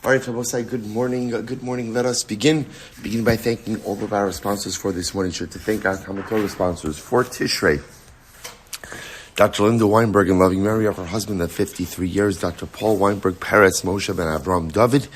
All right, Rabosai, good morning. Good morning. Let us begin by thanking all of our sponsors for this morning. Sure to thank our TALMUD TORAH sponsors for Tishrei. Dr. Linda Weinberg in loving memory of her husband of 53 years, Dr. Paul Weinberg, Peretz, Moshe ben Avraham, David,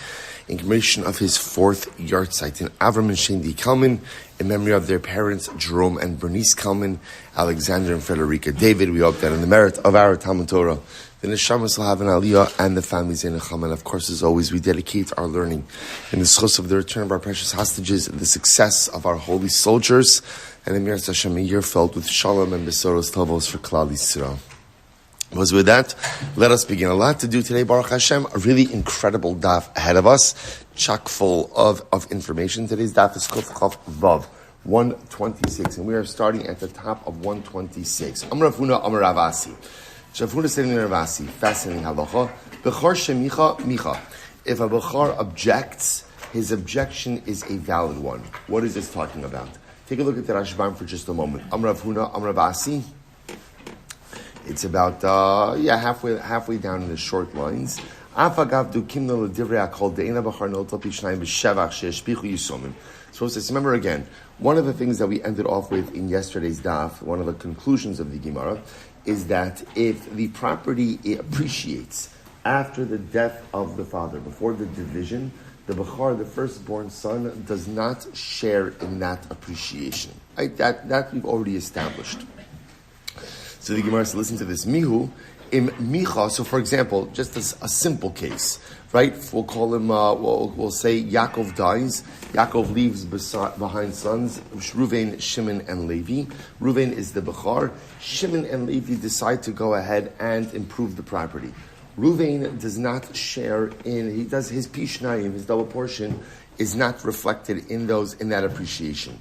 in commemoration of his fourth yartzeit, and Avraham and Shaindy Kelman, in memory of their parents, Jerome and Bernice Kelman, Alexander and Friderica. David, we hope that in the merit of our TALMUD TORAH, the nishmas will have an aliyah and the families in Nechama. And of course, as always, we dedicate our learning in the schus of the return of our precious hostages, the success of our holy soldiers, and the Mirz Hashem, a year filled with shalom and besoros tovos for Klal Yisrael. Was with that, let us begin. A lot to do today, Baruch Hashem. A really incredible daf ahead of us, chock full of information. Today's daf is Kuf Vav 126, and we are starting at the top of 126. Amar Avuna, Amar Ravasi. Shavuna sitting in Ravasi, fascinating halacha. Bechar shemicha micha. If a bechar objects, his objection is a valid one. What is this talking about? Take a look at the Rashbam for just a moment. Amar Avuna, Amar Ravasi. It's about halfway down in the short lines. Supposed to remember again, one of the things that we ended off with in yesterday's daf, one of the conclusions of the Gemara, is that if the property appreciates after the death of the father, before the division, the Bechar, the firstborn son, does not share in that appreciation. Right? That we've already established. So the Gemara says, listen to this. Mihu, im micha, so for example, just as a simple case, right? We'll call him, we'll say Yaakov dies. Yaakov leaves behind sons, Reuven, Shimon, and Levi. Reuven is the Bechar. Shimon and Levi decide to go ahead and improve the property. Reuven does not share he does his pishnayim, his double portion, is not reflected in that appreciation.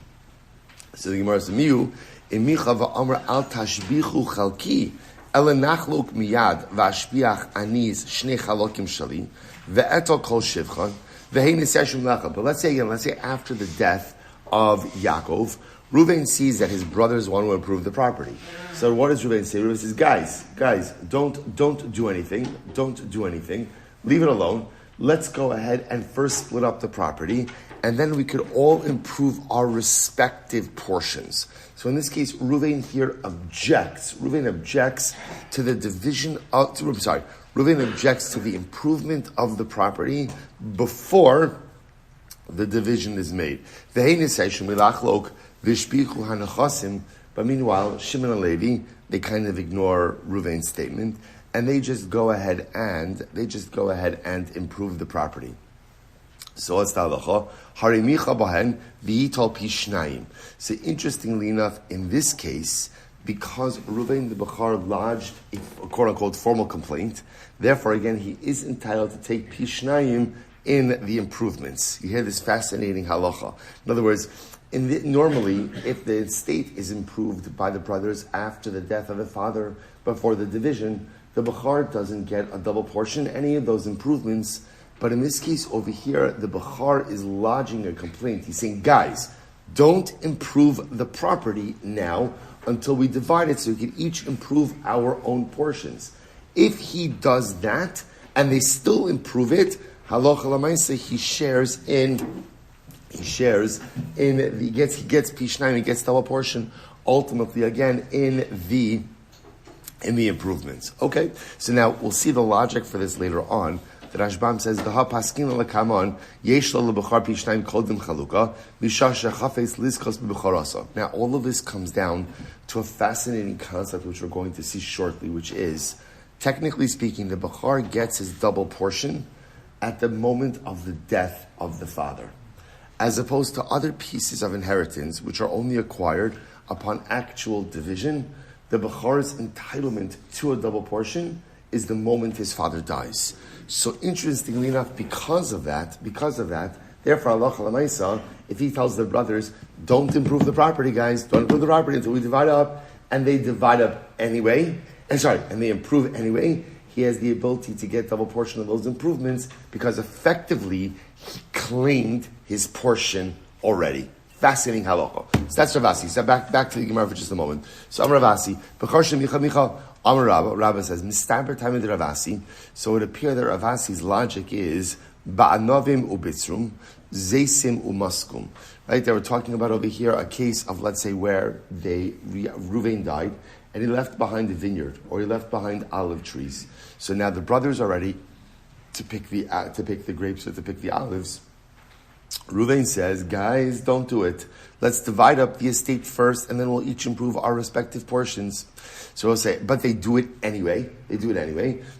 So the Gemara says, Mihu, im micha va'amr al tashbichu chalki, ela nachlok miyad va'ashbiach anis shnei chalokim shali, ve'eto kol shivcha, ve'hei niseshum lecha. But let's say after the death of Yaakov, Reuven sees that his brothers want to improve the property. So what does Reuven say? Reuven says, guys, don't do anything. Don't do anything. Leave it alone. Let's go ahead and first split up the property, and then we could all improve our respective portions. So in this case, Reuven here objects. Reuven objects to the division of, Reuven objects to the improvement of the property before the division is made. But meanwhile, Shimon and Levi, they kind of ignore Reuven's statement, and they just go ahead and improve the property. So what's the halacha? Harimicha bahen v'yitol pishnayim. So interestingly enough, in this case, because Reuven the Bechar lodged a quote-unquote formal complaint, therefore again he is entitled to take pishnayim in the improvements. You hear this fascinating halacha. In other words, normally, if the estate is improved by the brothers after the death of the father, before the division, the Bechar doesn't get a double portion, any of those improvements. But in this case over here, the Bechar is lodging a complaint. He's saying, guys, don't improve the property now until we divide it so we can each improve our own portions. If he does that, and they still improve it, halacha l'maaseh, he gets pishnayim, he gets double portion, ultimately again in the improvements. Okay, so now we'll see the logic for this later on. The Rashbam says, "Daha paskin lekamon yesh lo lebechar pishnayim kodim chaluka misha shechafes liskos bebecharasa." Now all of this comes down to a fascinating concept which we're going to see shortly, which is, technically speaking, the Bechar gets his double portion at the moment of the death of the father, as opposed to other pieces of inheritance which are only acquired upon actual division. The Bechar's entitlement to a double portion is the moment his father dies. So interestingly enough, because of that, therefore Allah Chalamaysa, if he tells the brothers, don't improve the property, guys, don't improve the property until we divide up, and they divide up anyway, and they improve anyway, he has the ability to get double portion of those improvements because effectively he claimed his portion already. Fascinating halacha. So that's Ravasi. So back to the Gemara for just a moment. So Ravasi, Bechar shemicha micha Amar Rabba, Rabba says, Mistaber Tamid Ravasi. So it appears that Ravasi's logic is Ba'anovim ubitzrum, Zaysim umaskum. Right? They were talking about over here a case of, let's say, where Ruvain died, and he left behind a vineyard, or he left behind olive trees. So now the brothers are ready to pick the grapes or to pick the olives. Ruvain says, guys, don't do it. Let's divide up the estate first, and then we'll each improve our respective portions. So we'll say, but they do it anyway.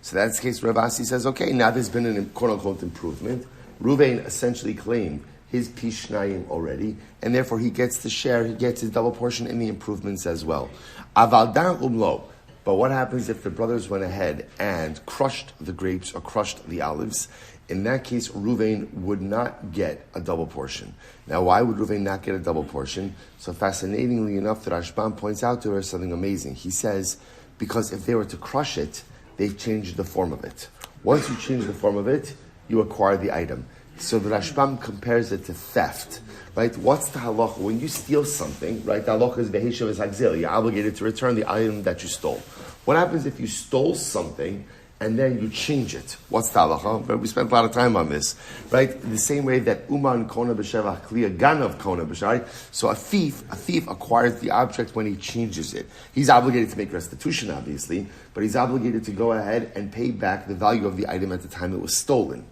So that's the case. Rav Asi says, okay, now there's been a quote-unquote improvement. Ruvain essentially claimed his pishnayim already, and therefore he gets to share, he gets his double portion in the improvements as well. Aval dan umlo. But what happens if the brothers went ahead and crushed the grapes or crushed the olives? In that case, Ruvain would not get a double portion. Now, why would Ruvain not get a double portion? So fascinatingly enough, the Rashbam points out to her something amazing. He says, because if they were to crush it, they've changed the form of it. Once you change the form of it, you acquire the item. So the Rashbam compares it to theft, right? What's the halacha? When you steal something, right? The halacha is v'heshav es hagzil. You're obligated to return the item that you stole. What happens if you stole something and then you change it? What's the halacha? We spent a lot of time on this, right? The same way that uman kona b'shevach kliya ganav kona b'shari. So a thief acquires the object when he changes it. He's obligated to make restitution, obviously, but he's obligated to go ahead and pay back the value of the item at the time it was stolen.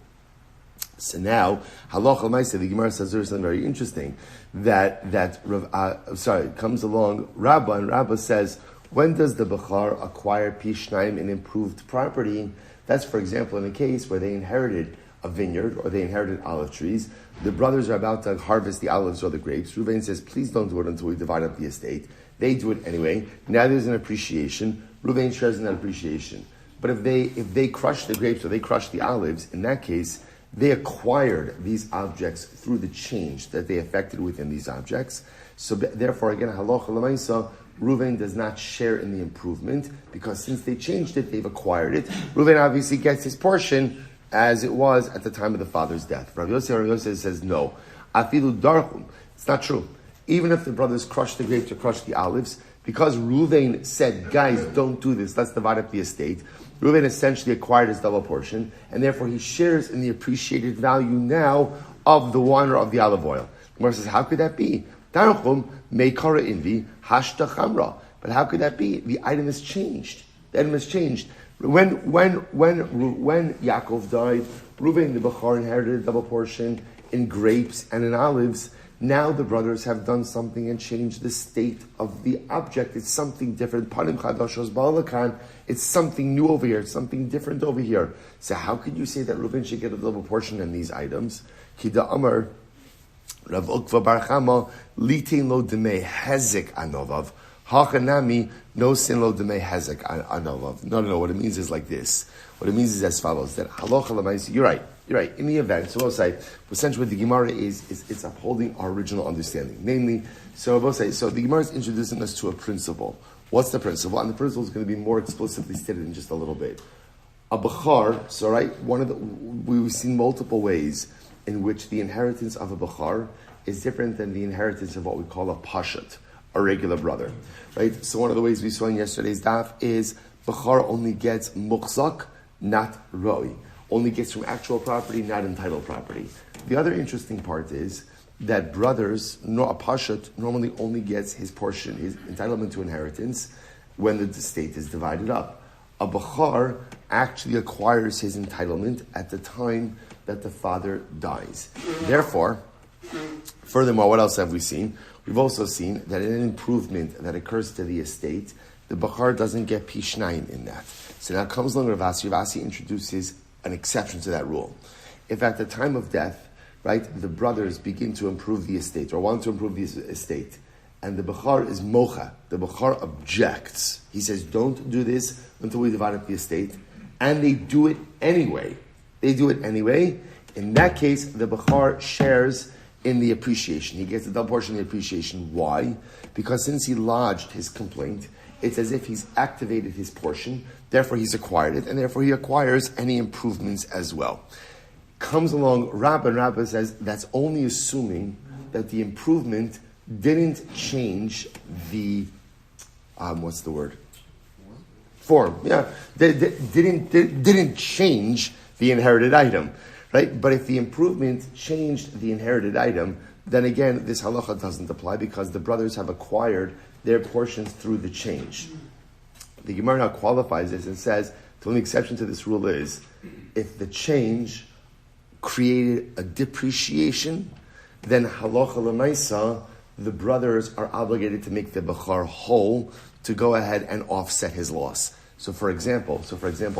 So now, halacha l'maaseh, the Gemara says there's something very interesting comes along Rabba, and Rabba says, when does the Bechar acquire Pishnaim in improved property? That's, for example, in a case where they inherited a vineyard or they inherited olive trees. The brothers are about to harvest the olives or the grapes. Reuven says, please don't do it until we divide up the estate. They do it anyway. Now there's an appreciation. Reuven shares in that appreciation. But if they crush the grapes or they crush the olives, in that case, they acquired these objects through the change that they effected within these objects. So therefore, again, halacha l'maisa, Reuven does not share in the improvement because since they changed it, they've acquired it. Reuven obviously gets his portion as it was at the time of the father's death. Rabbi Yosef says no. Afilu darchum. It's not true. Even if the brothers crushed the grapes or crushed the olives, because Reuven said, guys, don't do this, let's divide up the estate, Reuven essentially acquired his double portion, and therefore he shares in the appreciated value now of the wine or of the olive oil. The Gemara says, how could that be? Darchum meikara invi hashta chamra. But how could that be? The item has changed. The item has changed. When Yaakov died, Reuven the Bechar inherited a double portion in grapes and in olives. Now the brothers have done something and changed the state of the object. It's something different. Panim chadashos ba'alakan. It's something new over here. It's something different over here. So how could you say that Reuven should get a double portion in these items? Kida Amar Rav Ukva Bar Chama litin lo demei hezek anovav hachanami no sin lo demei hezek anovav. No. What it means is like this. What it means is as follows: that halacha l'maisa. You're right. In the event, so we'll say, essentially what the Gemara is it's upholding our original understanding. Namely, so the Gemara is introducing us to a principle. What's the principle? And the principle is going to be more explicitly stated in just a little bit. A Bechar, so right, we've seen multiple ways in which the inheritance of a Bechar is different than the inheritance of what we call a Pashat, a regular brother. Right? So one of the ways we saw in yesterday's daf is Bechar only gets muchzak, not roi. Only gets from actual property, not entitled property. The other interesting part is that brothers, a Pashat, normally only gets his portion, his entitlement to inheritance, when the estate is divided up. A Bechar actually acquires his entitlement at the time that the father dies. Therefore, furthermore, what else have we seen? We've also seen that in an improvement that occurs to the estate, the Bechar doesn't get Pishnaim in that. So now comes along Rav Asi. Rav Asi introduces an exception to that rule. If at the time of death, right, the brothers begin to improve the estate or want to improve the estate, and the Bechar is mocha, the Bechar objects. He says, don't do this until we divide up the estate, and they do it anyway. In that case, the Bechar shares in the appreciation. He gets a double portion of the appreciation. Why? Because since he lodged his complaint, it's as if he's activated his portion, therefore he's acquired it, and therefore he acquires any improvements as well. Comes along Rabbah, and Rabbah says that's only assuming that the improvement didn't change the, form. Yeah, they didn't change the inherited item, right? But if the improvement changed the inherited item, then again, this halacha doesn't apply because the brothers have acquired their portions through the change. The Gemara now qualifies this and says, the only exception to this rule is if the change created a depreciation, then halacha l'maisa, the brothers are obligated to make the bechar whole to go ahead and offset his loss. So for example,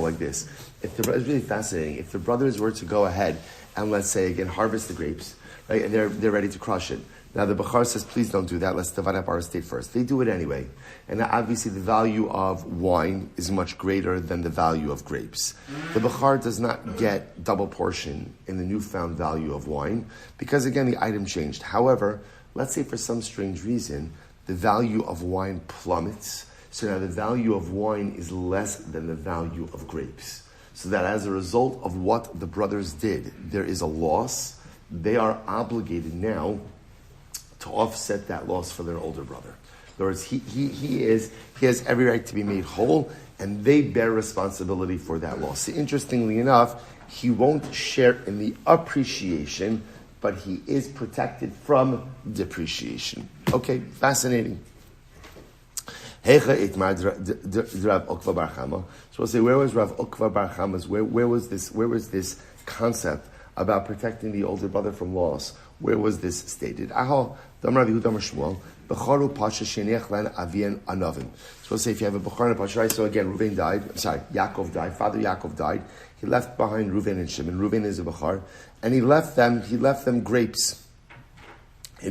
like this, it's really fascinating. If the brothers were to go ahead and let's say again harvest the grapes, right, and they're ready to crush it. Now the bechar says, please don't do that. Let's divide up our estate first. They do it anyway, and now obviously the value of wine is much greater than the value of grapes. The bechar does not get double portion in the newfound value of wine because again the item changed. However, let's say for some strange reason the value of wine plummets. So now the value of wine is less than the value of grapes. So that as a result of what the brothers did, there is a loss. They are obligated now to offset that loss for their older brother. In other words, he has every right to be made whole, and they bear responsibility for that loss. So interestingly enough, he won't share in the appreciation, but he is protected from depreciation. Okay, fascinating. So we'll say, where was Rav Ukva Bar Chama's? Where was this concept about protecting the older brother from loss? Where was this stated? So we'll say if you have a Bechar and a Pasha, right? So again, Yaakov died, Father Yaakov died. He left behind Reuven and Shimon. Reuven is a Bechar, and he left them grapes. So he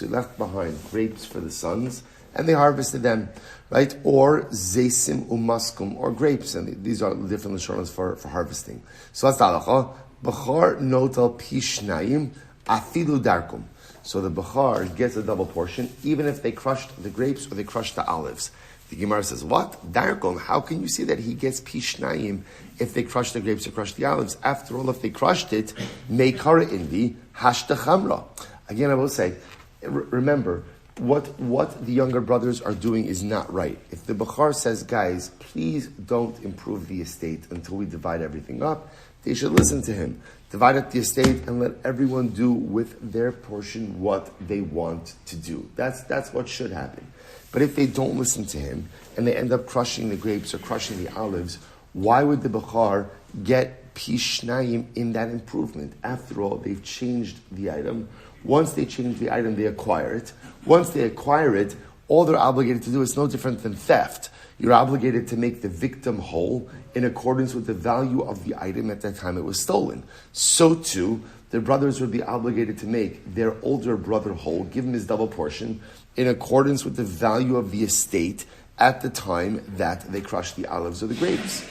left behind grapes for the sons, and they harvested them, right? Or zeisim umaskum, or grapes, and these are different lashonos for harvesting. So that's the halacha. Bechar notal pishnayim afilu darkum. So the bechar gets a double portion, even if they crushed the grapes or they crushed the olives. The Gemara says, what? Darkum, how can you say that he gets pishnayim if they crushed the grapes or crushed the olives? After all, if they crushed it, meikara indi hashta chamra. Again, I will say, remember, what the younger brothers are doing is not right. If the bechar says, guys, please don't improve the estate until we divide everything up, they should listen to him. Divide up the estate and let everyone do with their portion what they want to do. That's what should happen. But if they don't listen to him and they end up crushing the grapes or crushing the olives, why would the bechar get pishnayim in that improvement? After all, they've changed the item. Once they change the item, they acquire it. Once they acquire it, all they're obligated to do is no different than theft. You're obligated to make the victim whole in accordance with the value of the item at that time it was stolen. So too, the brothers would be obligated to make their older brother whole, give him his double portion, in accordance with the value of the estate at the time that they crushed the olives or the grapes.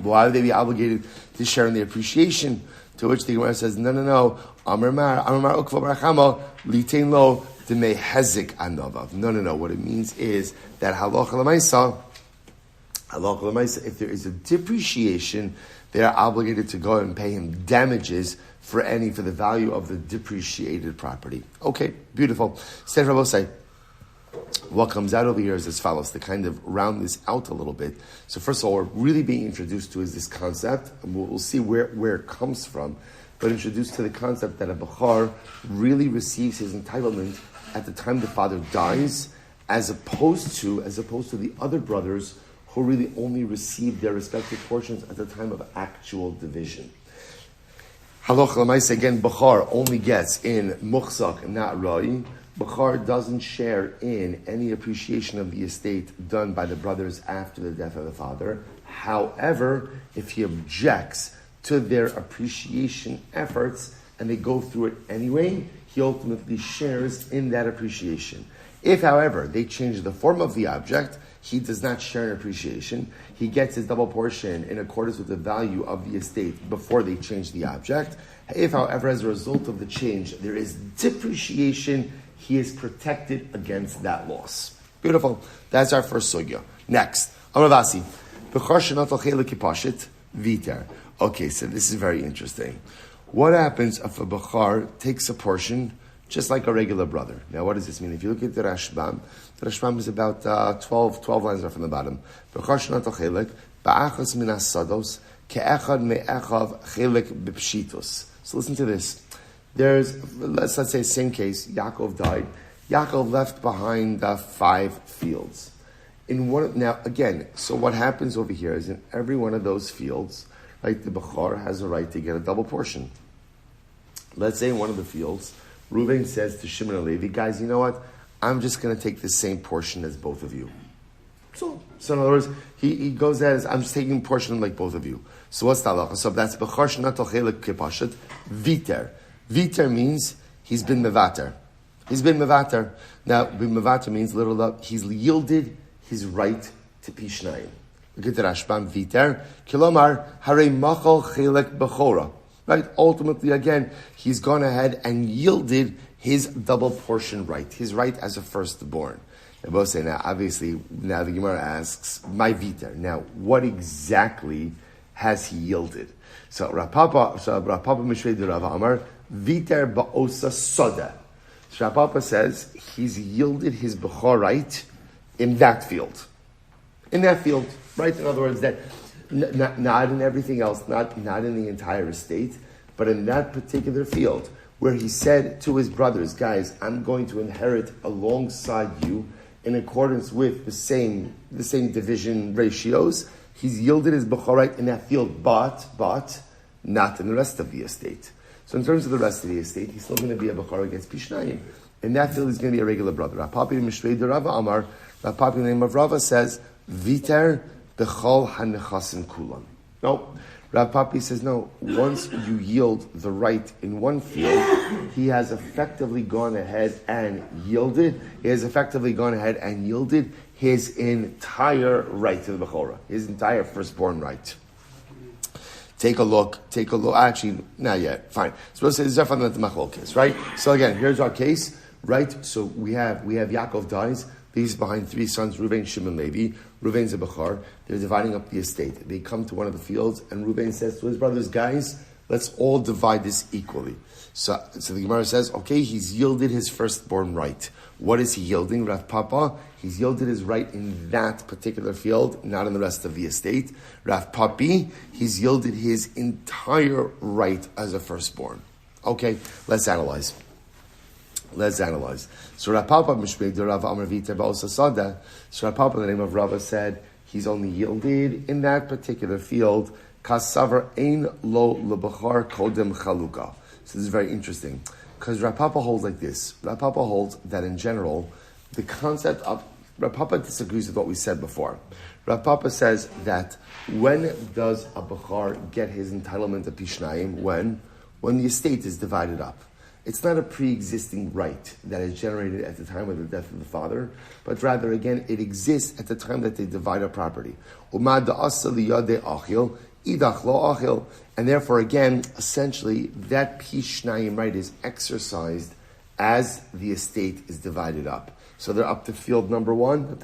Why would they be obligated to share in the appreciation? To which the Gemara says, no. Amar ukva bar chama litain lo demei hezik anavav. No. What it means is that halacha l'maisa, if there is a depreciation, they are obligated to go and pay him damages for the value of the depreciated property. Okay, beautiful. Instead of say, what comes out over here is as follows, to kind of round this out a little bit. So first of all, we're really being introduced to is this concept, and we'll see where it comes from, but introduced to the concept that a bechar really receives his entitlement at the time the father dies, as opposed to the other brothers who really only receive their respective portions at the time of actual division. Halacha l'maisa, again, bechar only gets in muchzak and not roi. Bechar doesn't share in any appreciation of the estate done by the brothers after the death of the father. However, if he objects to their appreciation efforts and they go through it anyway, he ultimately shares in that appreciation. If, however, they change the form of the object, he does not share in appreciation. He gets his double portion in accordance with the value of the estate before they change the object. If, however, as a result of the change, there is depreciation, he is protected against that loss. Beautiful. That's our first sugya. Next, Amravasi. Okay, so this is very interesting. What happens if a bechar takes a portion just like a regular brother. Now, what does this mean? If you look at the Rashbam is about 12 lines from the bottom. So listen to this. Let's say same case, Yaakov died. Yaakov left behind 5 fields. Now again, so what happens over here is in every one of those fields, right, the Bechor has a right to get a double portion. Let's say in one of the fields, Reuven says to Shimon and Levi, guys, you know what? I'm just going to take the same portion as both of you. So in other words, he goes as, I'm just taking a portion like both of you. So what's the halacha? So that's Bechor Shnato Chelek Kipashat, Viter. Viter means he's been mevater. He's been mevater. Now, been mevater means literally he's yielded his right to Pishnayim. Look at the Rashbam, Viter. Kilomar, Hare Machal Chelek Bechora. Right? Ultimately, again, he's gone ahead and yielded his double portion right, his right as a firstborn. They both say, now, obviously, now the Gemara asks, my Viter. Now, what exactly has he yielded? So, Rapapa Mishrei de Rav Amar, Viter Ba'osa Soda. So, Rapapa says, he's yielded his Bechor right in that field. In that field, right? In other words, that not in everything else, not in the entire estate, but in that particular field, where he said to his brothers, guys, I'm going to inherit alongside you in accordance with the same division ratios. He's yielded his Bechor right in that field, but not in the rest of the estate. So in terms of the rest of the estate, he's still going to be a Bechor against Pishnayim. In that field, he's going to be a regular brother. Rapapi Mishrei de Rava Amar, Rapapi the name of Rava says, Viter Bechol Hanechasim Kulam. No, Rapapi says, no, once you yield the right in one field, he has effectively gone ahead and yielded. He has effectively gone ahead and yielded his entire right to the Bechorah, his entire firstborn right. Take a look. Actually, not yet. Fine. So we'll say Zefan the Machol case, right? So again, here's our case, right? So we have Yaakov dies. These behind 3 sons, Reuven, Shimon, Levi. Reuven's a Bechor. They're dividing up the estate. They come to one of the fields, and Reuven says to his brothers, guys, let's all divide this equally. So the Gemara says, okay, he's yielded his firstborn right. What is he yielding? Rav Papa, he's yielded his right in that particular field, not in the rest of the estate. Rav Papi, he's yielded his entire right as a firstborn. Okay, let's analyze. So Rav Papa, Mishpeg de Rav Amar Vita Ba'osa Sada. So Rav Papa, the name of Rava, said he's only yielded in that particular field. Kasavar ein lo lebachar kodem chaluka. So this is very interesting, because Rav Papa holds like this. Rav Papa holds that in general, the concept of Rav Papa disagrees with what we said before. Rav Papa says that when does a bachar get his entitlement to Pishnayim? When the estate is divided up. It's not a pre-existing right that is generated at the time of the death of the father, but rather, again, it exists at the time that they divide a property. And therefore, again, essentially, that Pishnayim right is exercised as the estate is divided up. So they're up to field number one.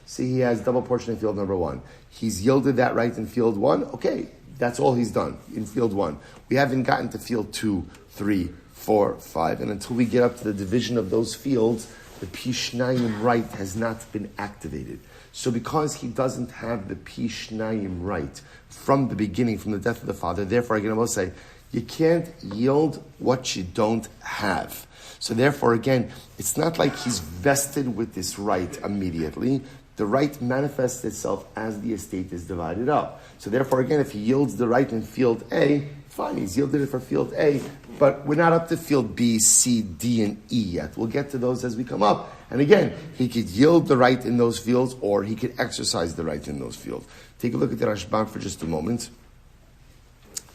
See, he has double portion in field number 1. He's yielded that right in field 1. Okay, that's all he's done in field 1. We haven't gotten to field 2, 3, 4, 5, and until we get up to the division of those fields, the Pishnayim right has not been activated. So because he doesn't have the Pishnayim right from the beginning, from the death of the father, therefore, again, I will say, you can't yield what you don't have. So therefore, again, it's not like he's vested with this right immediately. The right manifests itself as the estate is divided up. So therefore, again, if he yields the right in field A, fine, he's yielded it for field A, but we're not up to field B, C, D, and E yet. We'll get to those as we come up. And again, he could yield the right in those fields, or he could exercise the right in those fields. Take a look at the Rashbam for just a moment.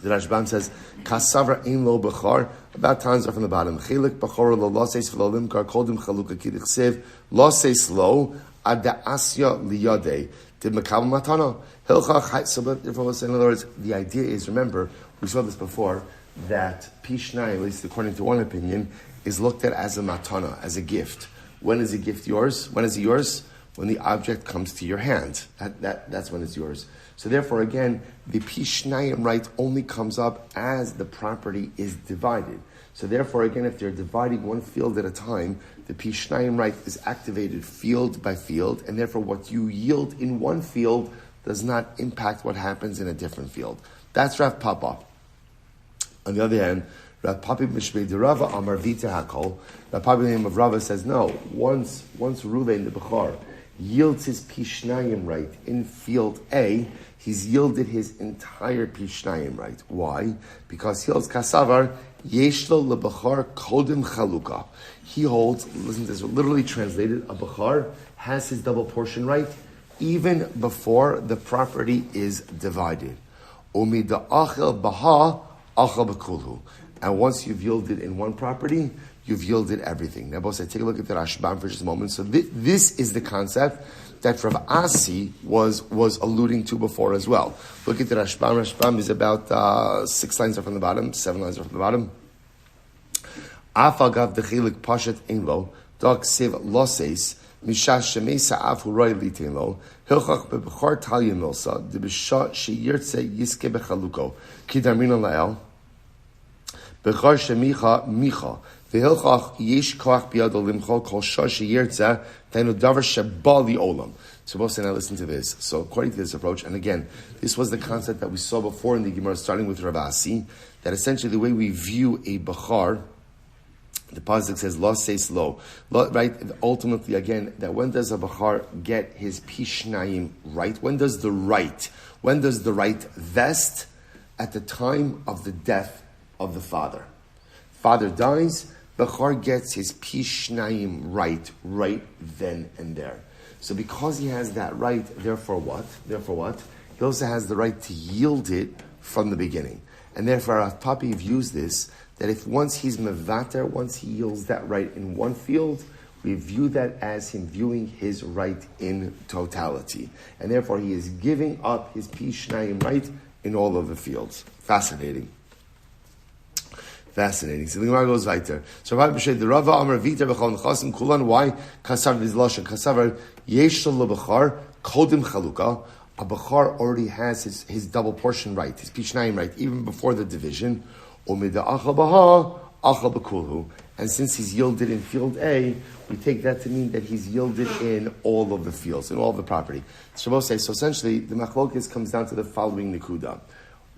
The Rashbam says, Kasavra ein lo bechar, about times are from the bottom. Chelik bechor lo loses v'lo limkar kodim chaluka kidichsev, loses lo ad asya liyade, did mekabel matana. So in other words, the idea is, remember, we saw this before, that Pishnai, at least according to one opinion, is looked at as a matana, as a gift. When is a gift yours? When is it yours? when the object comes to your hand. That's when it's yours. So therefore, again, the pishnayim right only comes up as the property is divided. So therefore, again, if they're dividing one field at a time, the pishnayim right is activated field by field, and therefore what you yield in one field does not impact what happens in a different field. That's Rav Papa. On the other hand, Rav Papi Mishmei de Rava Amar Vita Hakol. Rav Papi, the name of Rava, says no. Once Reuven the Bechar yields his pishnayim right in field A, he's yielded his entire pishnayim right. Why? Because he holds kasavar yeshlo lebechar kodim chaluka. He holds, listen to this, literally translated, a bechar has his double portion right even before the property is divided. Umida achel baha achel bekulhu. And once you've yielded in one property, you've yielded everything. Now, both take a look at the Rashbam for just a moment. So this is the concept that Rav Asi was alluding to before as well. Look at the Rashbam. Rashbam is about 6 lines up from the bottom, 7 lines up from the bottom. Afagav dechilik pashat inlo dak sev loses mishash shemei sa'av huray litinlo hilchach bebechar talya milsa debisha sheyirtze yiske bechaluko kidarmina lael bechar shemicha micha. So both now listen to this. So according to this approach, and again, this was the concept that we saw before in the Gemara, starting with Rav Asi, that essentially the way we view a Bechar, the pasuk says, "Lo says lo," right? Ultimately, again, that when does a Bechar get his pishnayim right? When does the right vest? At the time of the death of the father. Father dies. Bechar gets his pishnayim right then and there. So because he has that right, therefore what? He also has the right to yield it from the beginning. And therefore, Rav Papi views this, that if once he's mevater, once he yields that right in one field, we view that as him viewing his right in totality. And therefore, he is giving up his pishnayim right in all of the fields. Fascinating. So the Gemara goes weiter. So Rabbi Shmuel the Rava Amar Vita b'chol nechasim kulan. Why? Kasav is lashon. Kasavar yesh lo bechar kodim chaluka. A bechar already has his double portion right, his pishnayim right, even before the division. Umida achal baha achal bekulhu. And since he's yielded in field A, we take that to mean that he's yielded in all of the fields, in all of the property. So essentially, the machlokes comes down to the following nikuda.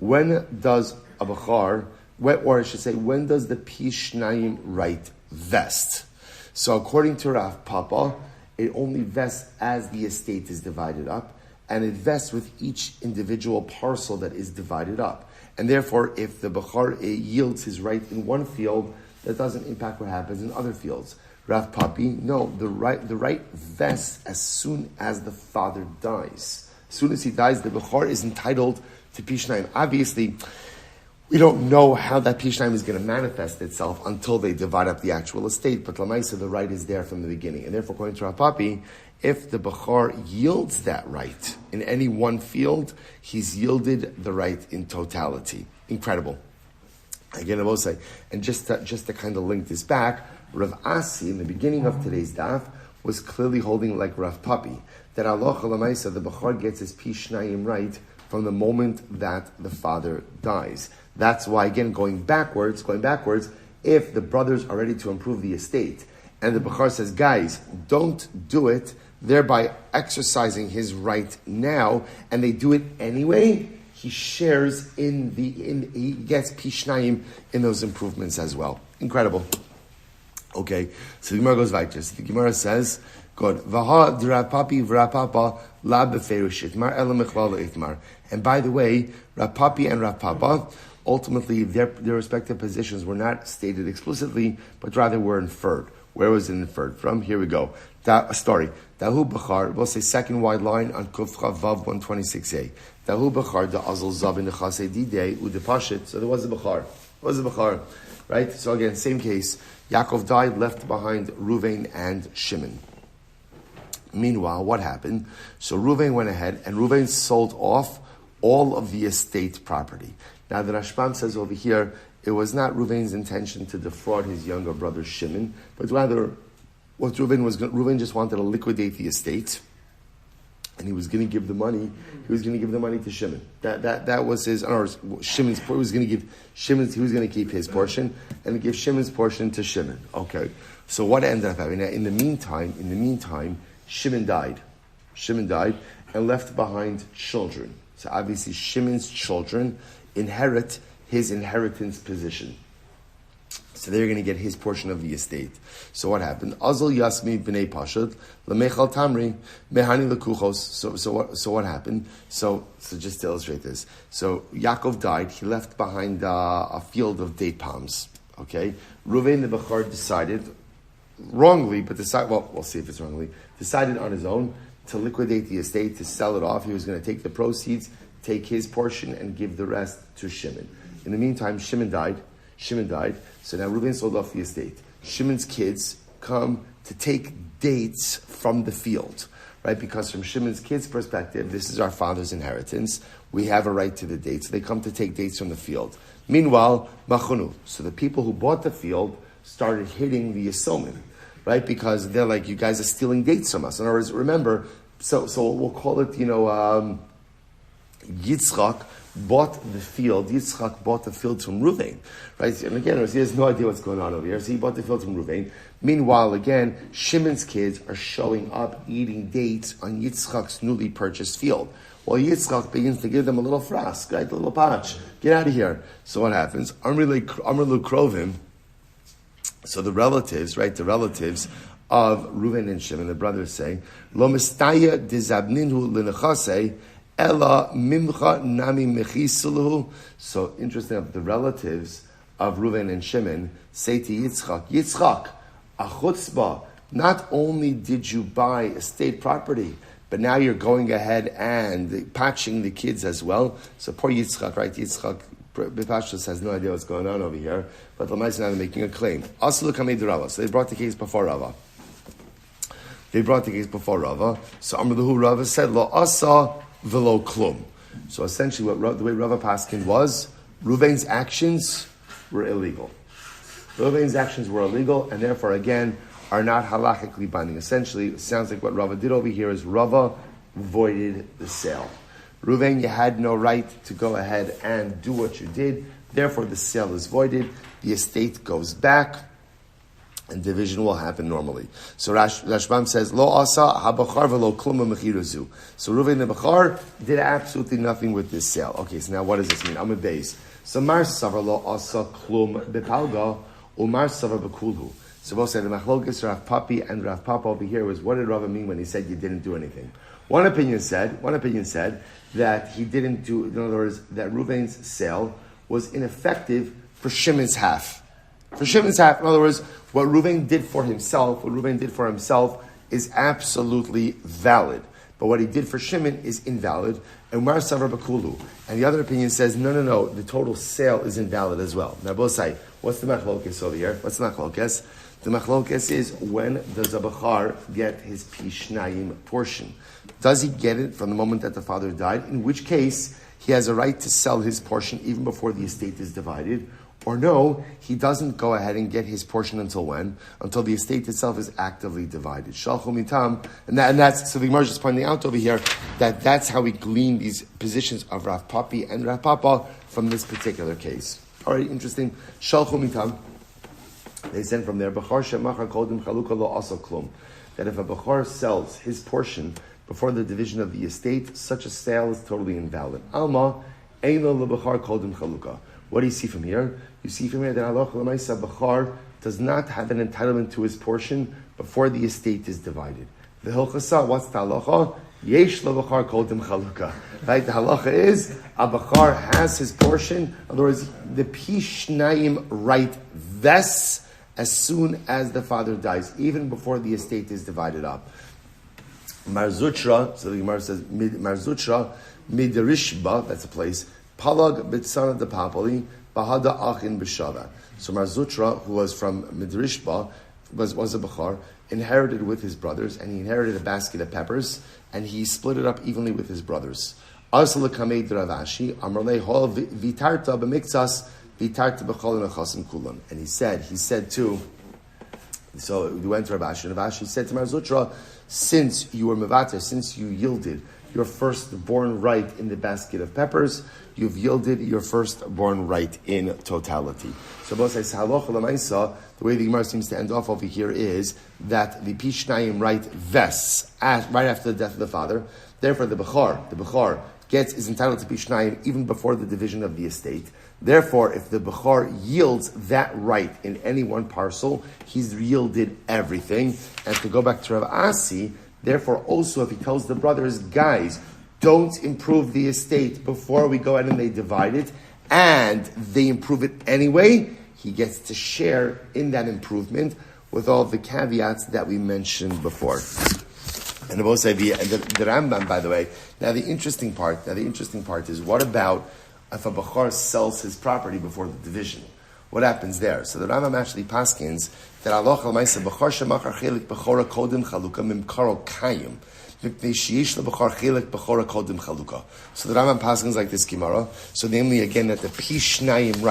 When does a bechar, or I should say, when does the pishnayim right vest? So according to Rav Papa, it only vests as the estate is divided up, and it vests with each individual parcel that is divided up. And therefore, if the bechar yields his right in one field, that doesn't impact what happens in other fields. Rav Papi, no, the right vests as soon as the father dies. As soon as he dies, the bechar is entitled to pishnayim. Obviously, we don't know how that pishnayim is going to manifest itself until they divide up the actual estate, but l'maisa, the right is there from the beginning. And therefore, according to Rav Papi, if the bechar yields that right in any one field, he's yielded the right in totality. Incredible. Again, I will say, and just to kind of link this back, Rav Asi, in the beginning of today's daf, was clearly holding like Rav Papi, that Allah l'maisa, the bechar gets his pishnayim right from the moment that the father dies. That's why, again, going backwards, if the brothers are ready to improve the estate, and the bechar says, guys, don't do it, thereby exercising his right now, and they do it anyway, he shares he gets pishnayim in those improvements as well. Incredible. Okay, so the Gemara goes weiter. So the Gemara says, good. Vaha d'Rapapi v'Rapapa la b'ferush itmar ela mechlala itmar. And by the way, Rapapi and Rapapa, ultimately their respective positions were not stated explicitly, but rather were inferred. Where was it inferred from? Here we go. Story. Dahu Bechar, we'll say second wide line on Kufcha Vav 126a. Dahu Bechar, the Azal Zav in the Chasei Didei, Udepashit. So there was a Bechar. Right? So again, same case. Yaakov died, left behind Ruvain and Shimon. Meanwhile, what happened? So Ruvain went ahead and Ruvain sold off all of the estate property. Now the Rashbam says over here, it was not Ruvain's intention to defraud his younger brother Shimon, but rather what Reuven just wanted to liquidate the estate, and he was going to give the money. He was going to give the money to Shimon. That was his. Or Shimon's. He was going to give Shimon's. He was going to keep his portion and give Shimon's portion to Shimon. Okay. So what ended up happening? Now, in the meantime, Shimon died. Shimon died and left behind children. So obviously, Shimon's children inherit his inheritance position. So they're going to get his portion of the estate. So what happened? Azal Yasmi b'nei Pashut lemechal Tamri mehani lekuchos. So what happened? So just to illustrate this. So Yaakov died. He left behind a field of date palms. Okay. Reuven the Bechor decided, wrongly, but we'll see if it's wrongly, decided on his own to liquidate the estate, to sell it off. He was going to take the proceeds, take his portion, and give the rest to Shimon. In the meantime, Shimon died. So now Reuven sold off the estate. Shimon's kids come to take dates from the field, right? Because from Shimon's kids' perspective, this is our father's inheritance. We have a right to the dates. They come to take dates from the field. Meanwhile, Machonu. So the people who bought the field started hitting the Yisomim, right? Because they're like, you guys are stealing dates from us. In other words, remember, so we'll call it, Yitzchak bought the field. Yitzchak bought the field from Reuven, right? And again, he has no idea what's going on over here. So he bought the field from Reuven. Meanwhile, again, Shimon's kids are showing up eating dates on Yitzchak's newly purchased field. Well, Yitzchak begins to give them a little frask, right? A little patch. Get out of here. So what happens? Amrlu Krovim. So the relatives, right? The relatives of Reuven and Shimon, the brothers say, Lo mistaya dizabninhu l'nechasei ela mimcha nami mechisuluhu. So interesting, the relatives of Reuven and Shimon say to Yitzchak, a chutzpah, not only did you buy estate property, but now you're going ahead and patching the kids as well. So poor Yitzchak, right? Yitzchak Bipashtus has no idea what's going on over here, but the Lamaisa now they're making a claim. Aslu kamei d'Rava. So they brought the case before Rava. So Amr Rava said, Lo asa velo klum. So essentially the way Rava Paskin was, Reuven's actions were illegal. And therefore, again, are not halachically binding. Essentially, it sounds like what Rava did over here is Rava voided the sale. Reuven, you had no right to go ahead and do what you did. Therefore, the sale is voided. The estate goes back, and division will happen normally. So Rashbam says, Lo asa habachar velo klum mechiruzu. So Reuven the Bechor did absolutely nothing with this sale. Okay, so now what does this mean? I'm a base. So Mar Savar Lo asa klum bepalga, Umar Savar bekulhu. So both said the machlokes Rav Papi and Rav Papa over here was, what did Rava mean when he said you didn't do anything? One opinion said that he didn't do, in other words, that Reuven's sale was ineffective for Shimon's half. In other words, what Reuven did for himself is absolutely valid. But what he did for Shimon is invalid. And Umar Savar Bakulu. And the other opinion says, no, the total sale is invalid as well. Now both say, what's the machlokes over here? What's the machlokes? The machlokes is, when does a Bechar get his Pishnayim portion? Does he get it from the moment that the father died? In which case, he has a right to sell his portion even before the estate is divided. Or no, he doesn't go ahead and get his portion until when? Until the estate itself is actively divided. Shalchu mitam, and that's, so the Gemara is pointing out over here that that's how we glean these positions of Rav Papi and Rav Papa from this particular case. All right, interesting. Shalchu mitam. They send from there, Bechar shemachar kodim chaluka lo asa klum. That if a Bechar sells his portion before the division of the estate, such a sale is totally invalid. Alma, eino le Bechar kodim chaluka. What do you see from here? You see from here that halacha l'maisa Bechar does not have an entitlement to his portion before the estate is divided. The hilchasa, what's the halacha? Yesh le Bechar kodim chaluka. Right? The halacha is a Bechar has his portion. In other words, the pishnayim right vests as soon as the father dies, even before the estate is divided up. Marzutra, so the Gemara says, Marzutra, Midirishba, that's a place, Palag Bitsana de Papali, Bahada Achin Bishava. So Marzutra, who was from Midirishba, was a Bechar, inherited with his brothers, and he inherited a basket of peppers, and he split it up evenly with his brothers. Arsala Kameid Ravashi, Amrle Hol Vitarta B'Miktsas, and he said to So we went to Rav Ashi, and Rav Ashi said to Mar Zutra, since you were mevater, since you yielded your firstborn right in the basket of peppers, you've yielded your firstborn right in totality. So both says halacha l'maisa. The way the Gemara seems to end off over here is that the pishnayim right vests right after the death of the father. Therefore, the bechor is entitled to pishnayim even before the division of the estate. Therefore, if the bechor yields that right in any one parcel, he's yielded everything. And to go back to Rav Asi, therefore, also if he tells the brothers, guys, don't improve the estate before we go ahead and they divide it, and they improve it anyway, he gets to share in that improvement with all the caveats that we mentioned before. And the Rambam, by the way, now the interesting part is, what about if a bechor sells his property before the division? What happens there? So the Rambam actually paskins that Allah Almighty bechor shemachar chelik bechora kodem chaluka mimkaro kayim mipnei sheish lebechor chelik bechora kodem chaluka. So the Rambam paskins like this Gemara. So namely, again, that the pishnayim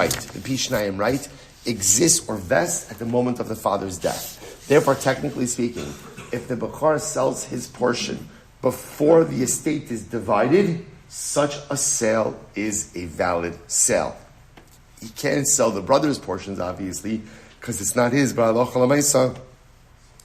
right exists or vests at the moment of the father's death. Therefore, technically speaking, if the bechor sells his portion before the estate is divided, such a sale is a valid sale. He can't sell the brother's portions, obviously, because it's not his, but halacha l'maisa,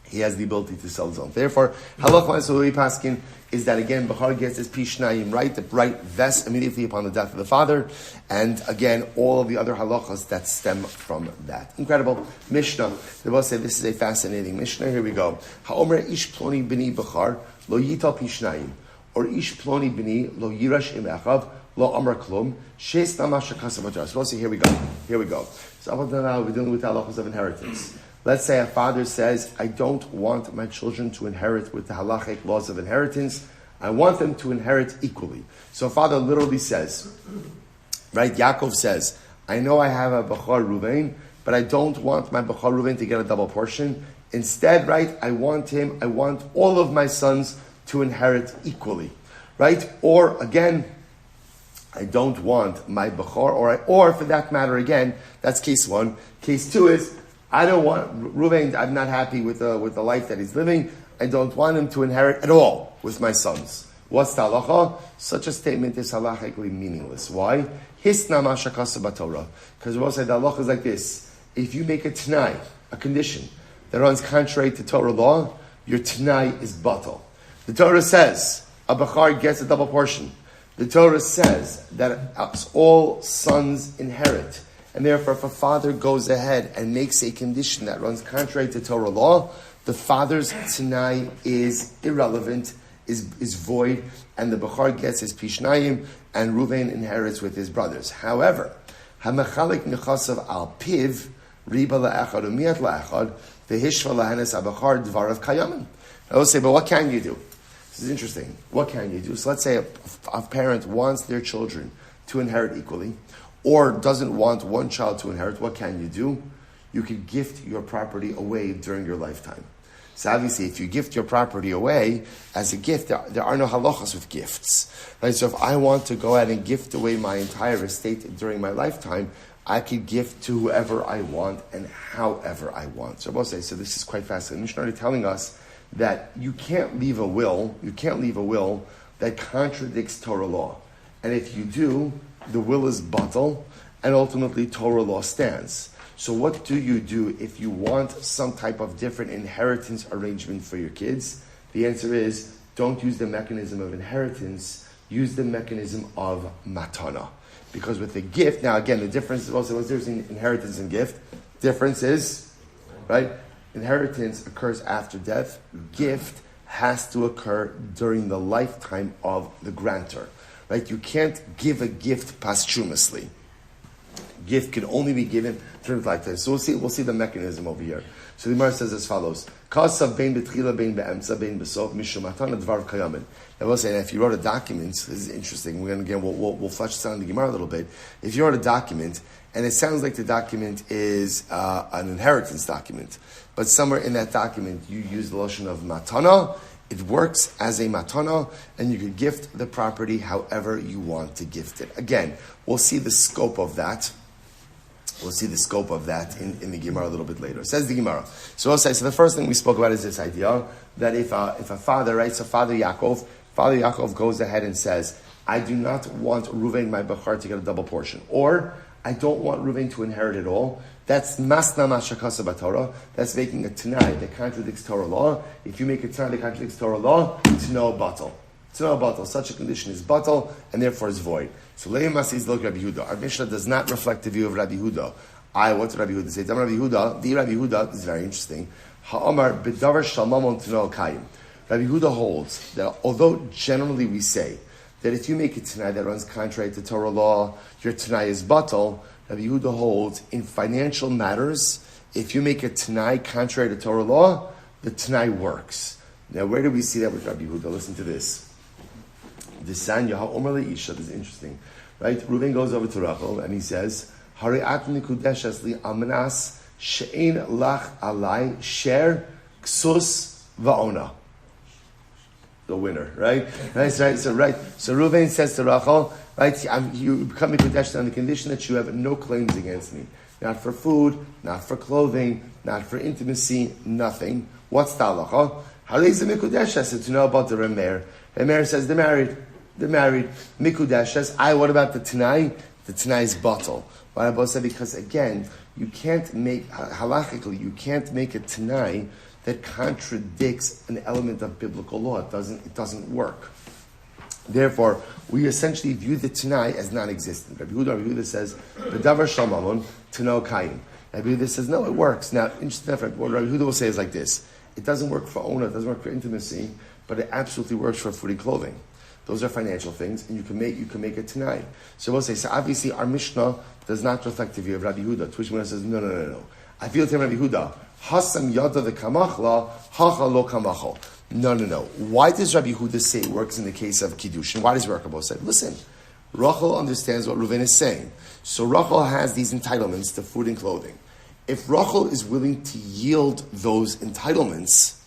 he has the ability to sell his own. Therefore, halacha l'maisa paskin is that, again, bechor gets his pishnayim right, the right vests immediately upon the death of the father, and again, all of the other halachas that stem from that. Incredible. Mishnah. They both say this is a fascinating Mishnah. Here we go. Ha'omer ish ploni b'ni bechor lo yital pishnayim, or ish ploni b'ni lo yirash im echav lo amar klum sheis namash shakasavatar. So we'll see. Here we go. So we're dealing with halachas of inheritance. Let's say a father says, I don't want my children to inherit with the halachic laws of inheritance. I want them to inherit equally. So a father literally says, right, Yaakov says, I know I have a bechor Ruvain, but I don't want my bechor Ruvain to get a double portion. Instead, right, I want all of my sons to inherit equally, right? Or again, I don't want my bechor, or for that matter, again, that's case one. Case two is, I don't want Ruvain. I'm not happy with the life that he's living. I don't want him to inherit at all with my sons. What's the halacha? Such a statement is halachically meaningless. Why? Hisna mashakasa b'Torah. Because we'll say the halacha is like this: if you make a t'nai, a condition that runs contrary to Torah law, your t'nai is batal. The Torah says a bechor gets a double portion. The Torah says that all sons inherit. And therefore, if a father goes ahead and makes a condition that runs contrary to Torah law, the father's t'nai is irrelevant, is void, and the bechor gets his pishnayim, and Ruvain inherits with his brothers. However, hamechalik nechasav al piv riba la'echad u'miat la'echad v'hishva lahanes abachar dvarav kayamin. I will say, but what can you do? This is interesting. What can you do? So let's say a parent wants their children to inherit equally, or doesn't want one child to inherit. What can you do? You can gift your property away during your lifetime. So obviously, if you gift your property away as a gift, there are no halachas with gifts. Right? So if I want to go ahead and gift away my entire estate during my lifetime, I could gift to whoever I want and however I want. So I will say, so this is quite fascinating. Mishnah is telling us that you can't leave a will that contradicts Torah law. And if you do, the will is batal, and ultimately Torah law stands. So what do you do if you want some type of different inheritance arrangement for your kids? The answer is, don't use the mechanism of inheritance, use the mechanism of matana. Because with the gift, now again, the difference is also, what's the difference in inheritance and gift? Difference is, right? Inheritance occurs after death. Gift has to occur during the lifetime of the grantor. Right? You can't give a gift posthumously. Gift can only be given during lifetime. So we'll see the mechanism over here. So the Gemara says as follows: Kasav bein betchila bein be'emtza bein besof mishum matan advar kayamin. I will say, if you wrote a document, this is interesting. We'll flesh this out in the Gemara a little bit. If you wrote a document, and it sounds like the document is an inheritance document, but somewhere in that document you use the lotion of matana. It works as a matana, and you can gift the property however you want to gift it. Again, we'll see the scope of that We'll see the scope of that in the Gemara a little bit later. It says the Gemara. So the first thing we spoke about is this idea that if a father, right, so Father Yaakov goes ahead and says, I do not want Ruvain, my Bachar, to get a double portion. Or, I don't want Ruvain to inherit it all. That's masna mashakasa b'Torah. That's making a Tanai that contradicts Torah law. If you make a Tanai that contradicts Torah law, it's no batal. It's no batal. Such a condition is batal, and therefore is void. So Leimasi is like Rabbi Yehuda. Our Mishnah does not reflect the view of Rabbi Yehuda. What did Rabbi Yehuda say? Rabbi Yehuda is very interesting. Ha'amar b'davar shalmamon t'no kayim. Rabbi Yehuda holds that although generally we say that if you make a Tanai that runs contrary to Torah law, your Tanai is batal, Rabbi Yehuda holds in financial matters, if you make a Tanai contrary to Torah law, the Tanai works. Now, where do we see that with Rabbi Yehuda? Listen to this. This is interesting. Right? Reuven goes over to Rachel and he says, Hari'at nikudeshes li amanas she'ein lach alai sher ksus va'ona. The winner, right? So Reuven says to Rachel, right, you become Mikudesh on the condition that you have no claims against me. Not for food, not for clothing, not for intimacy, nothing. What's the halacha? Halei Mikudesh says to know about the Remer. Remer says they're married. Mikudesh says, what about the Tanai? The Tanai is batal. Why I said because again, you can't make halachically, you can't make a Tanai that contradicts an element of biblical law. It doesn't work. Therefore, we essentially view the Tanai as non-existent. Rabbi Yehuda says, "V'davar shalmamon t'no kayim." Rabbi Yehuda says, "No, it works." Now, interesting. What Rabbi Yehuda will say is like this: it doesn't work for owner, it doesn't work for intimacy, but it absolutely works for food and clothing. Those are financial things, and you can make a Tanai. So we'll say, so obviously our Mishnah does not reflect the view of Rabbi Yehuda. To which one says, no. I feel to Rabbi Yehuda, Hasam yada the kamachla, hacha lo kamachol. No. Why does Rabbi Yehuda say it works in the case of Kiddushin? Why does Rachel say, listen, Rachel understands what Reuven is saying. So Rachel has these entitlements to food and clothing. If Rachel is willing to yield those entitlements,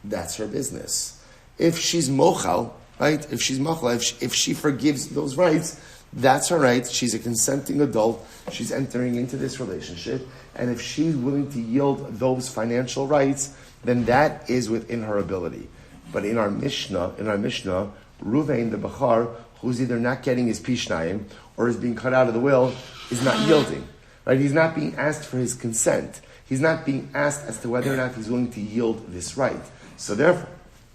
that's her business. If she's mochal, right? If she forgives those rights, that's her right. She's a consenting adult. She's entering into this relationship. And if she's willing to yield those financial rights, then that is within her ability. But in our Mishnah, Ruvain, the Bachar, who's either not getting his pishnayim or is being cut out of the will, is not yielding. Right? He's not being asked for his consent. He's not being asked as to whether or not he's willing to yield this right. So therefore,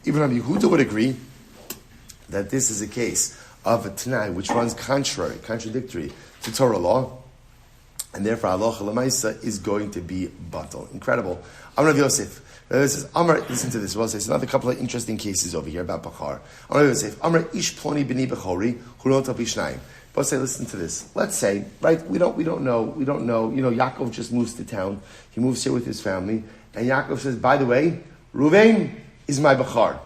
even Rabbi Yehuda would agree that this is a case of a Tanai which runs contradictory to Torah law, and therefore Allah Lamaisa is going to be batal. Incredible. Amar Yosef. Listen to this. Well, there's another couple of interesting cases over here about Bachar. Amar Yosef. Amar Ish Ploni B'ni Bechori Huron Tapishnayim. But say, listen to this. Let's say, right? We don't know. Yaakov just moves to town. He moves here with his family, and Yaakov says, by the way, Ruvain is my Bachar.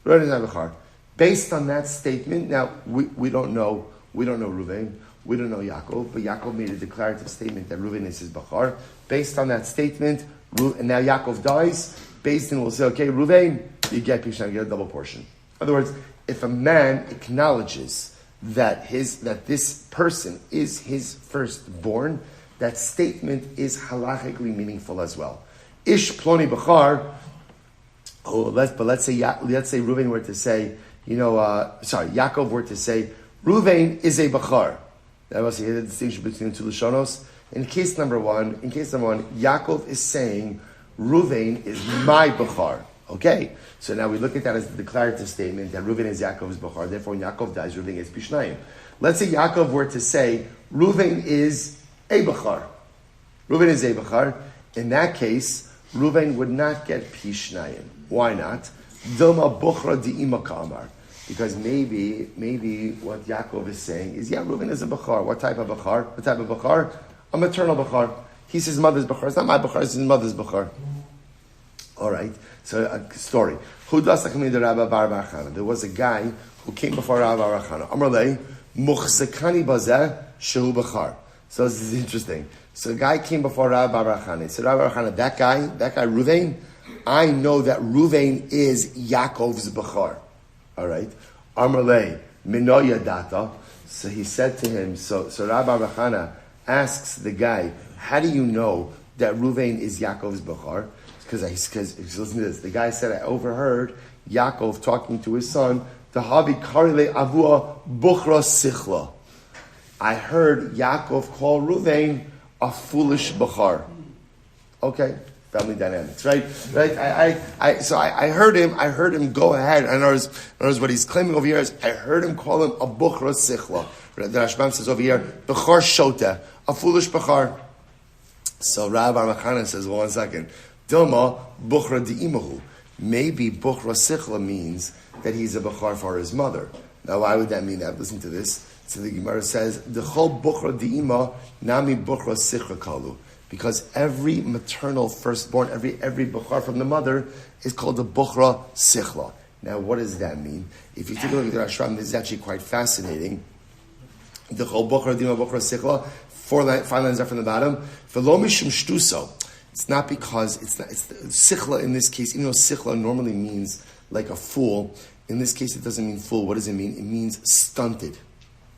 Ruvain is my Bachar. Based on that statement, now we don't know Ruvain, we don't know Yaakov, but Yaakov made a declarative statement that Ruvain is his Bachar. Based on that statement, and now Yaakov dies, based on we'll say, okay, Ruvain, you get Pishna, you get a double portion. In other words, if a man acknowledges that this person is his firstborn, that statement is halachically meaningful as well. Ish Ploni Bachar. Let's say Ruvain were to say, Yaakov were to say, Ruvain is a Bachar. That was the distinction between the two Lashonos. In case number one, Yaakov is saying, Ruvain is my Bachar. Okay, so now we look at that as the declarative statement that Ruvain is Yaakov's Bachar. Therefore, when Yaakov dies, Ruvain gets Pishnayim. Let's say Yaakov were to say, Ruvain is a Bachar. Ruvain is a Bachar. In that case, Ruvain would not get Pishnayim. Why not? Dilma Bukhra Di'ima Ka'amar. Because maybe what Yaakov is saying is, Reuven is a Bachar. What type of Bachar? A maternal Bachar. He's his mother's Bachar. It's not my Bachar, it's his mother's Bachar. Alright, so a story. There was a guy who came before Rabbi Bar Chana. Amrlei, Muchzekani Bazeh Shehu Bachar. So this is interesting. So a guy came before Rabbi Bar Chana. He said, Rabbi Bar Chana, that guy, Reuven, I know that Reuven is Yaakov's Bachar. All right. Amrlei, Minoya Data. So he said to him, so Rabbi Bar Chana, asks the guy, how do you know that Ruvain is Yaakov's Bechar? Because listen to this. The guy said, I overheard Yaakov talking to his son, Tahabi Karile Avua Buchra Sichla. I heard Yaakov call Ruvain a foolish Bechar. Okay, family dynamics, right? I heard him go ahead. In other words, what he's claiming over here is, I heard him call him a Buchra Sichla. The Rashbam says over here, Bechar Shota, a foolish Bechar. So Rabbi Machana says, well, 1 second. Dilma Buchra Di'imahu. Maybe Buchra Sichla means that he's a Bechar for his mother. Now, why would that mean that? Listen to this. So the Gemara says, D'chol Buchra Di'ima Nami Buchra Sichla Kalu. Because every maternal firstborn, every Bechar from the mother is called a Buchra Sichla. Now, what does that mean? If you take a look at the Rashbam, this is actually quite fascinating. D'chol Buchra Di'ima Buchra Sichla. 5 lines up from the bottom. V'lo mishum shtuso. It's not because it's sichla in this case. Even though sichla normally means like a fool, in this case it doesn't mean fool. What does it mean? It means stunted.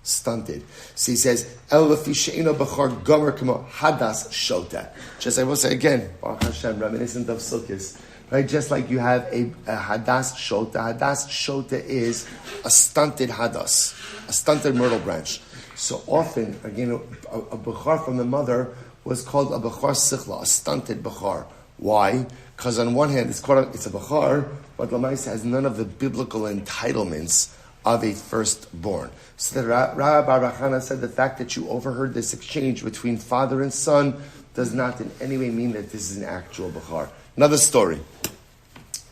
Stunted. So he says, El lefi she'ino b'char gomer k'mo hadas shota. Just I will say again, Baruch Hashem, reminiscent of Sukkot, right? Just like you have a hadas shota. Hadas shota is a stunted hadas, a stunted myrtle branch. So often, again, a bechar from the mother was called a bechar sichla, a stunted bechar. Why? Because on one hand, it's a bechar, but Lamaisa has none of the biblical entitlements of a firstborn. So the Rabbi Avraham said the fact that you overheard this exchange between father and son does not in any way mean that this is an actual bechar. Another story.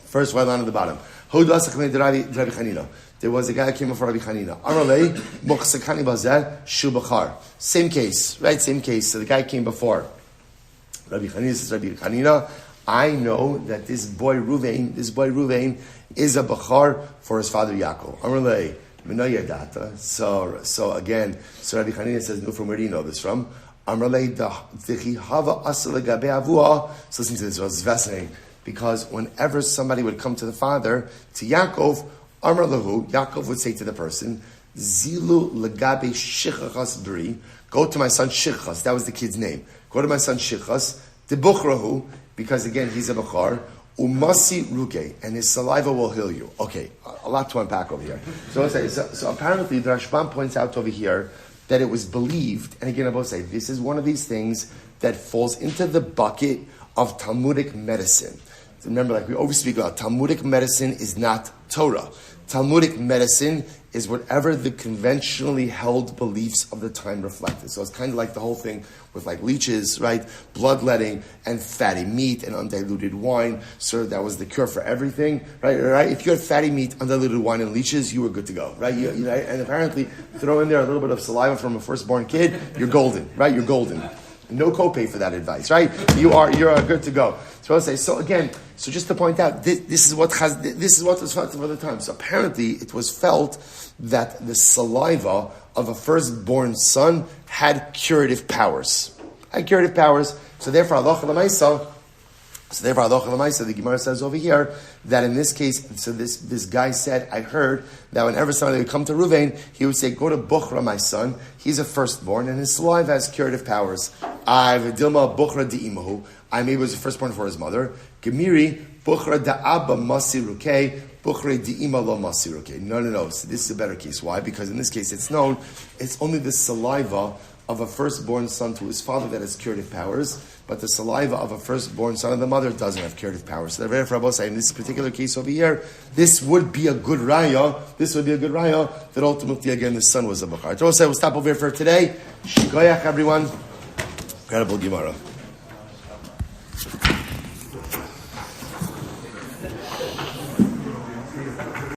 First right line at the bottom. There was a guy who came before Rabbi Chanina. Amalei, Muchsekani Bazeh, Shu Bechar. Same case, right? Same case. So the guy came before Rabbi Chanina. Says, Rabbi Chanina, I know that this boy Ruvain is a Bechar for his father Yaakov. Amalei, Minaya Data. So Rabbi Chanina says, no, from where do you know this from? Amalei, Dechi Hava Asale Gabe Avua. So listen to this, it was fascinating. Because whenever somebody would come to the father, to Yaakov, Amar lahu, Yaakov would say to the person, Zilu legabe shichachas bri, go to my son Shichas, that was the kid's name. Go to my son Shichas, debuchrahu, because again, he's a bechar, umasi ruke, and his saliva will heal you. Okay, a lot to unpack over here. So apparently the Rashbam points out over here that it was believed, and again I will say, this is one of these things that falls into the bucket of Talmudic medicine. Remember, like we always speak about, Talmudic medicine is not Torah. Talmudic medicine is whatever the conventionally held beliefs of the time reflected. So it's kind of like the whole thing with like leeches, right? Bloodletting and fatty meat and undiluted wine. So that was the cure for everything, right? If you had fatty meat, undiluted wine, and leeches, you were good to go, right? And apparently, throw in there a little bit of saliva from a firstborn kid, you're golden, right? You're golden. No copay for that advice, right? You're good to go. So I'll say. So just to point out, this is what was felt for the time. So apparently, it was felt that the saliva of a firstborn son had curative powers. So therefore, halacha l'maisa, the Gemara says over here that in this case, so this guy said, I heard that whenever somebody would come to Ruvain, he would say, go to Buchra, my son. He's a firstborn, and his saliva has curative powers. Dilma Buchra di'imahu. Maybe was the firstborn for his mother. Gemiri Buchra da'aba masiruke. Buchra di'ima lo masiruke. No. So this is a better case. Why? Because in this case, it's known it's only the saliva of a firstborn son to his father that has curative powers, but the saliva of a firstborn son of the mother doesn't have curative powers. So the Rabbi say in this particular case over here, this would be a good raya. That ultimately again the son was a bechar. So we'll stop over here for today. Shikoyach, everyone. Incredible Gemara.